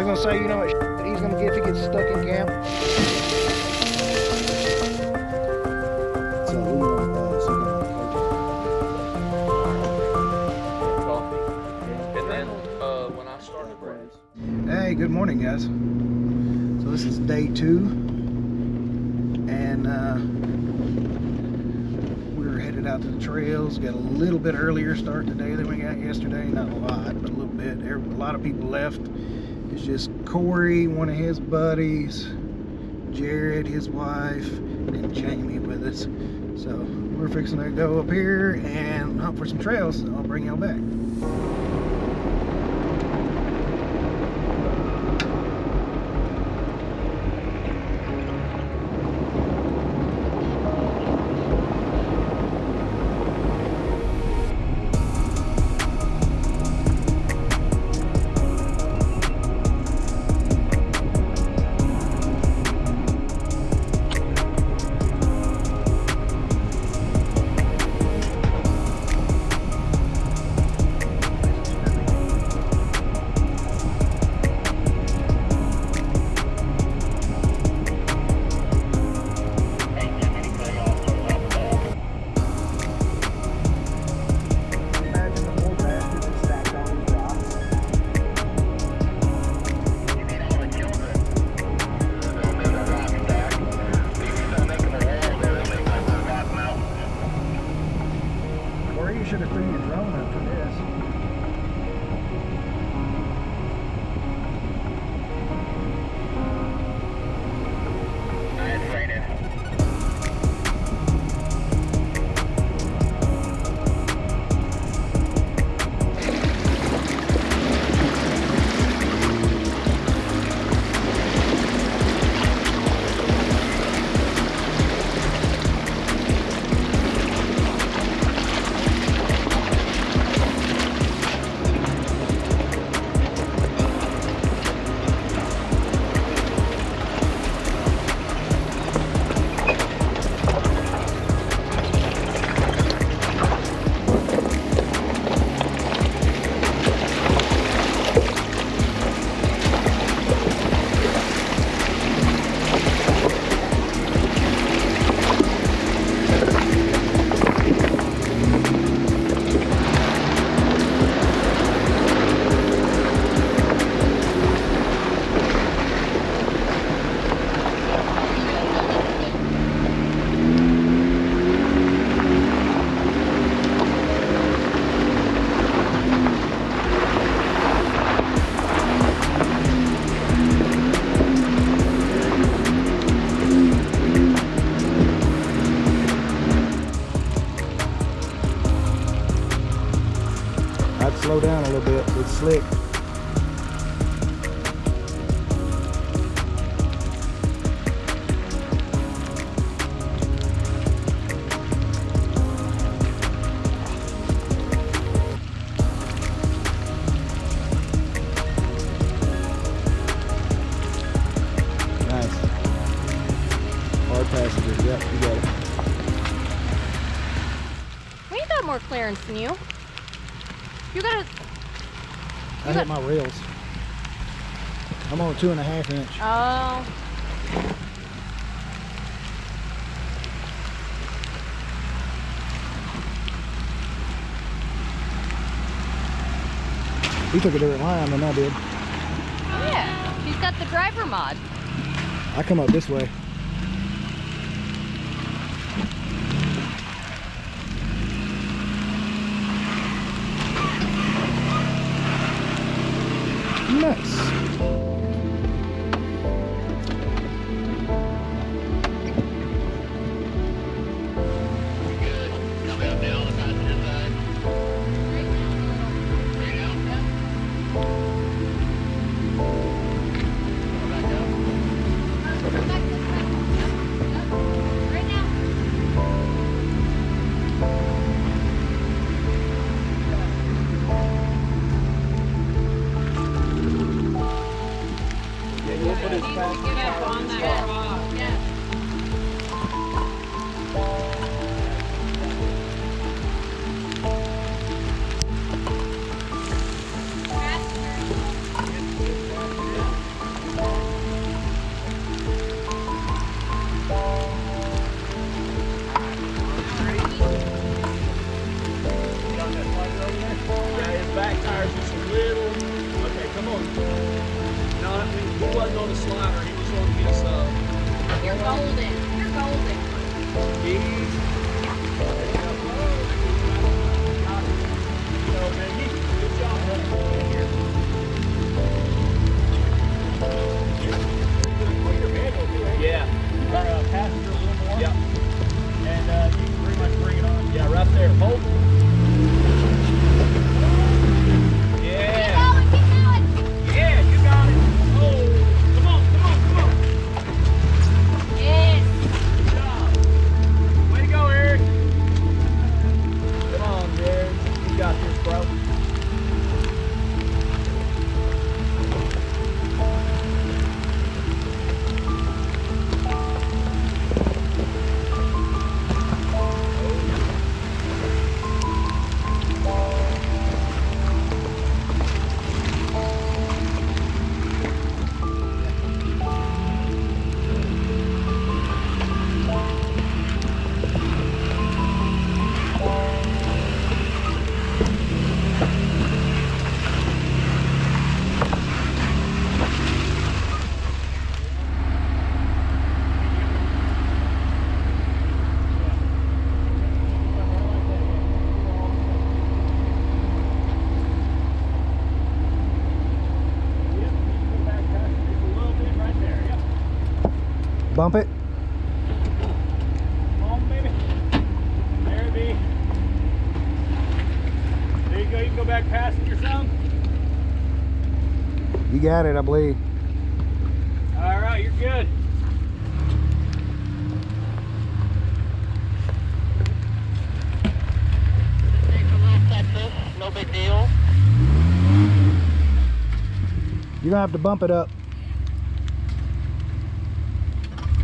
gonna say, you know what he's gonna get if he gets stuck in camp? Hey, good morning, guys. So this is day 2, and we're headed out to the trails. Got a little bit earlier start today than we got yesterday. Not a lot, but a little bit. A lot of people left. It's just Corey, one of his buddies, Jared, his wife, and Jamie with us. So we're fixing to go up here and hunt for some trails. So I'll bring y'all back. You should have threw your drone up for this. It's raining. Slow down a little bit, it's slick. Nice. Hard passenger, yep, you got it. We got more clearance than you. You gotta. I hit my rails. I'm on a 2.5 inch. Oh. He took a different line than I did. Yeah, he's got the driver mod. I come up this way. Nice. the slider. He was on his. You're golden. You're golden. Good job, brother. Here. Yeah. Our passenger a little more. Yep. And you can pretty much bring it on. Yeah, right there. Hold. Yeah. Keep going. Yeah, you got it. Oh, come on, come on, come on. Yes. Good job. Way to go, Eric. Come on, Jared. You got this, bro. Bump it. Come on, baby. There it be. There you go. You can go back passenger some. You got it, I believe. All right, you're good. No big deal. You're gonna have to bump it up.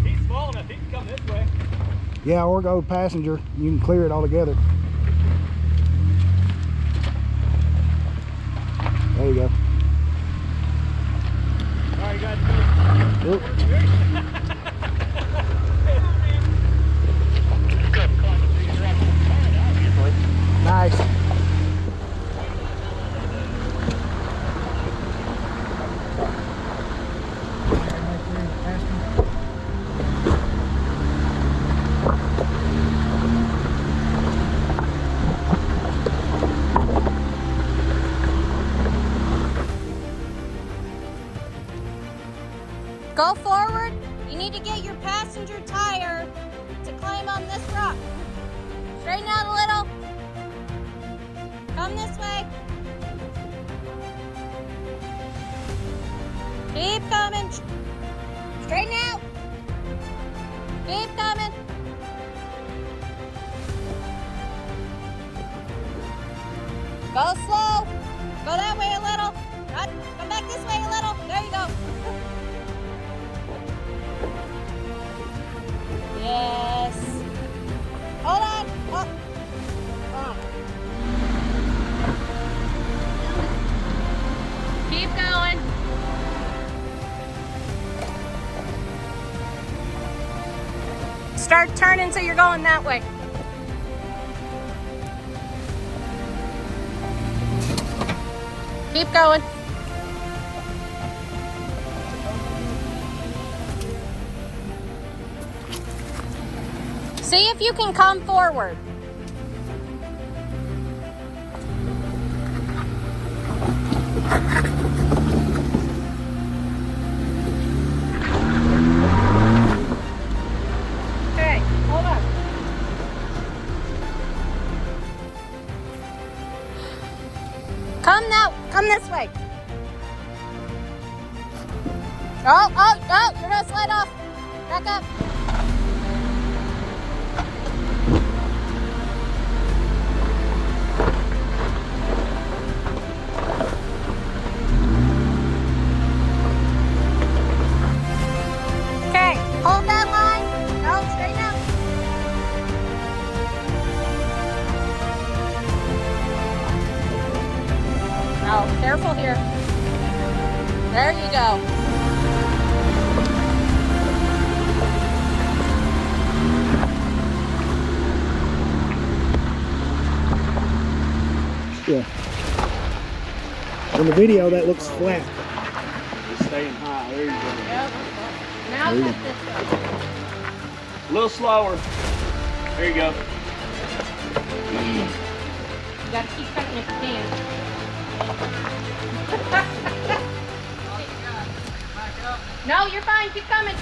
He's small enough. He can come this way. Yeah, or go passenger. You can clear it all together. There you go. All right, you got to Oop. Nice. Go forward. You need to get your passenger tire to climb on this rock. Straighten out a little. Come this way. Keep coming. Straighten out. Keep coming. Go slow. Go that way a little. Come back this way a little. There you go. Yes. Hold on. Oh. Oh. Keep going. Start turning so you're going that way. Keep going. See if you can come forward. Okay, hold on. Come this way. Oh, you're gonna slide off. Back up. Hold that line. Go straighten out. Oh, careful here. There you go. Yeah. On the video, that looks flat. staying high. There you go. Yep. Now cut this way. A little slower. There you go. You gotta keep cutting if you can. No, you're fine. Keep coming.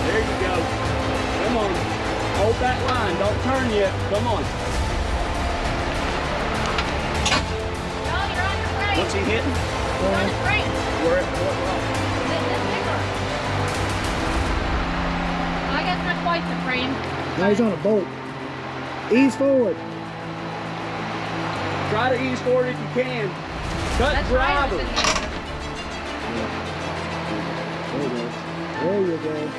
There you go. Come on. Hold that line. Don't turn yet. Come on. No, you're on your frame. What's he hitting? You're on his frame. Where at what rock? This big rock. I guess not quite the frame. Now he's on a bolt. Ease forward. Try to ease forward if you can. Cut That's driver. right. There it is. There you go.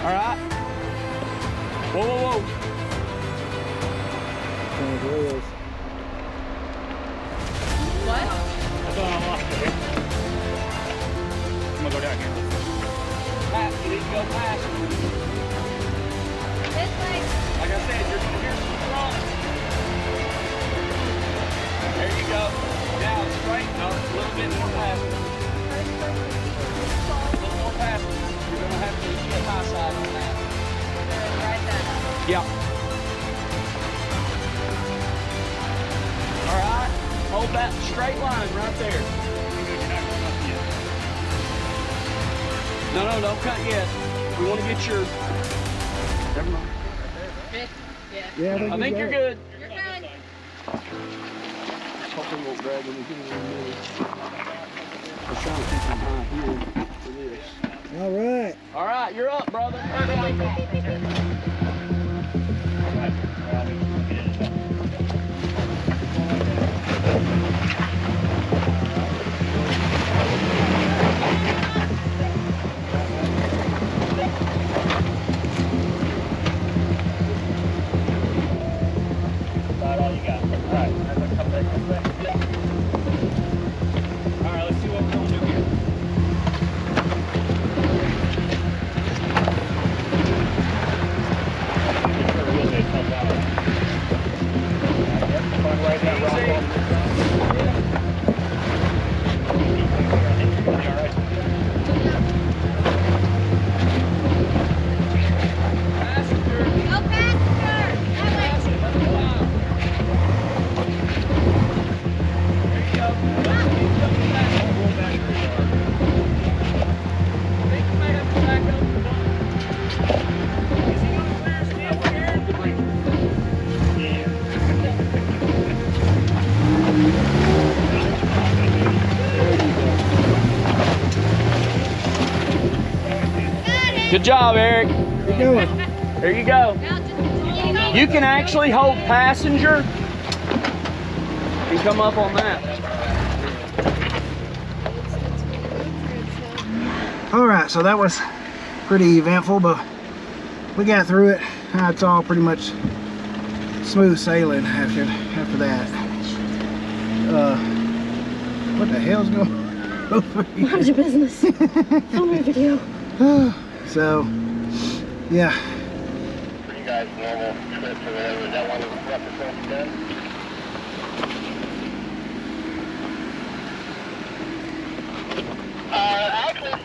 All right. Whoa, whoa, whoa. There it is. What? That's all I lost there. I'm gonna go down here. Pat, you need to go past. This way. Like I said, you're gonna hear some frogs. There you go. Now straighten up a little bit more past. A little more past. You're gonna have to get high side on that. Right there. Yeah. All right. Hold that straight line right there. No, no, don't cut yet. We want to get your. Never mind. Yeah. Yeah, I think you're good. You're fine. Hopefully won't drag anything in the middle. I'm trying to keep him high here for this. All right. All right, you're up, brother. About all you got. All right, come back this way. All right, let's see what we're gonna do here. Right that rock off. Passenger. Oh, passenger! That way. There you go. Roll back pretty hard. I think we might have to back up. Is he gonna clear his vehicle here? Yeah. Good job, Eric. Keep going. There you go. Now just You can actually hold passenger and come up on that. All right, so that was pretty eventful, but we got through it. Now it's all pretty much smooth sailing after that. What the hell's going on over here? How's your business? Film my video. So, yeah. For you guys, normal trips or whatever, is that one of the represents done? Actually,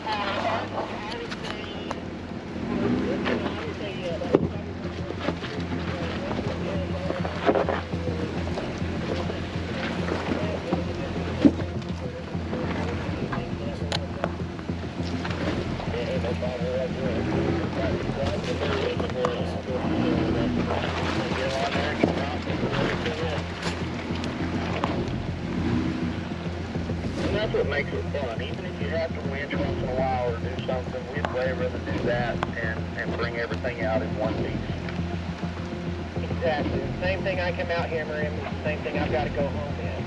and that's what makes it fun. Even if you have to winch once in a while or do something, we'd way rather do that and bring everything out out in one piece. Exactly. The same thing I come out here, Miriam, is the same thing I've got to go home in.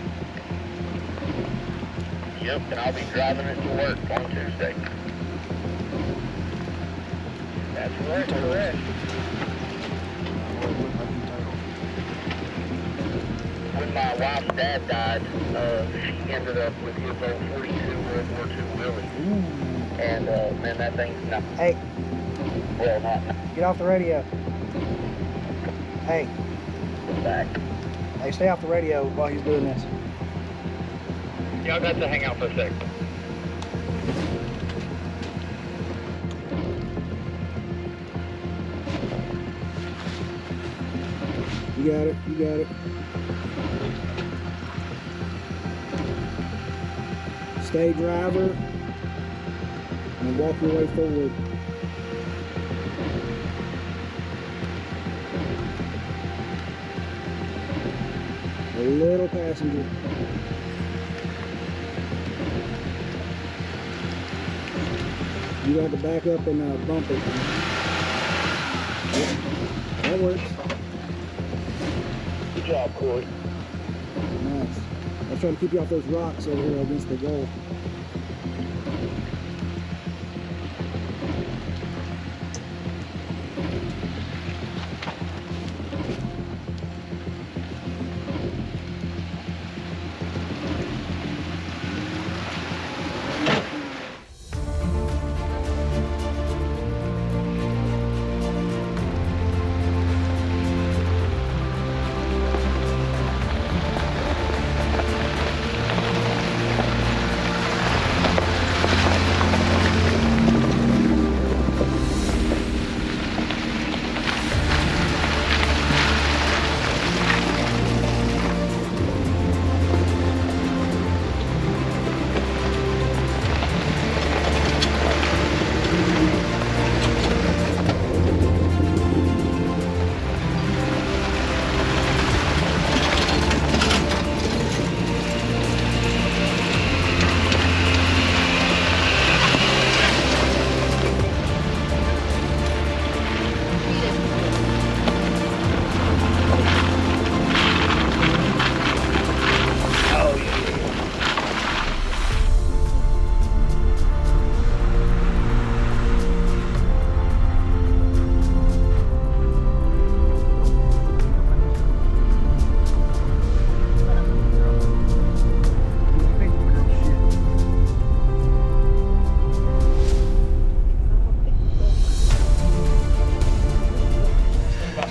Yep, and I'll be driving it to work on Tuesday. That's right, correct. When my wife's dad died, she ended up with his old 42 World War II Willie. And man, that thing's not. Hey, Well, not get off the radio. Hey, back. hey, stay off the radio while he's doing this. Y'all got to hang out for a sec. You got it, you got it. Stay driver and walk your way forward. A little passenger. You got to back up and bump it. Yep. That works. Good job, Corey. Nice. I was trying to keep you off those rocks over here against the wall.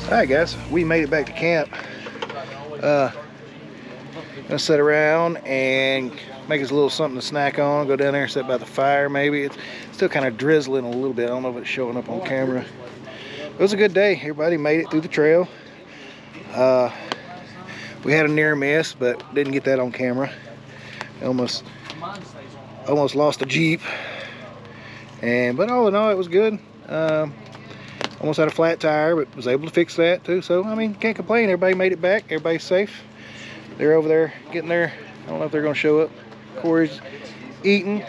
Alright guys, we made it back to camp. Gonna sit around and make us a little something to snack on, go down there and sit by the fire maybe. It's still kind of drizzling a little bit. I don't know if it's showing up on camera. It was a good day. Everybody made it through the trail. We had a near miss, but didn't get that on camera. Almost lost the Jeep. But all in all, it was good. Almost had a flat tire, but was able to fix that too. So, I mean, can't complain. Everybody made it back. Everybody's safe. They're over there getting there. I don't know if they're going to show up. Corey's eating.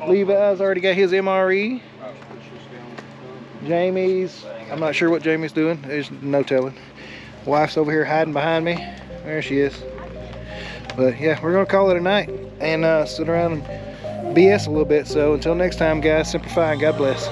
Levi's already got his MRE. Jamie's, I'm not sure what Jamie's doing. There's no telling. Wife's over here hiding behind me. There she is. But yeah, we're going to call it a night and sit around and BS a little bit. So until next time, guys, simplify and God bless.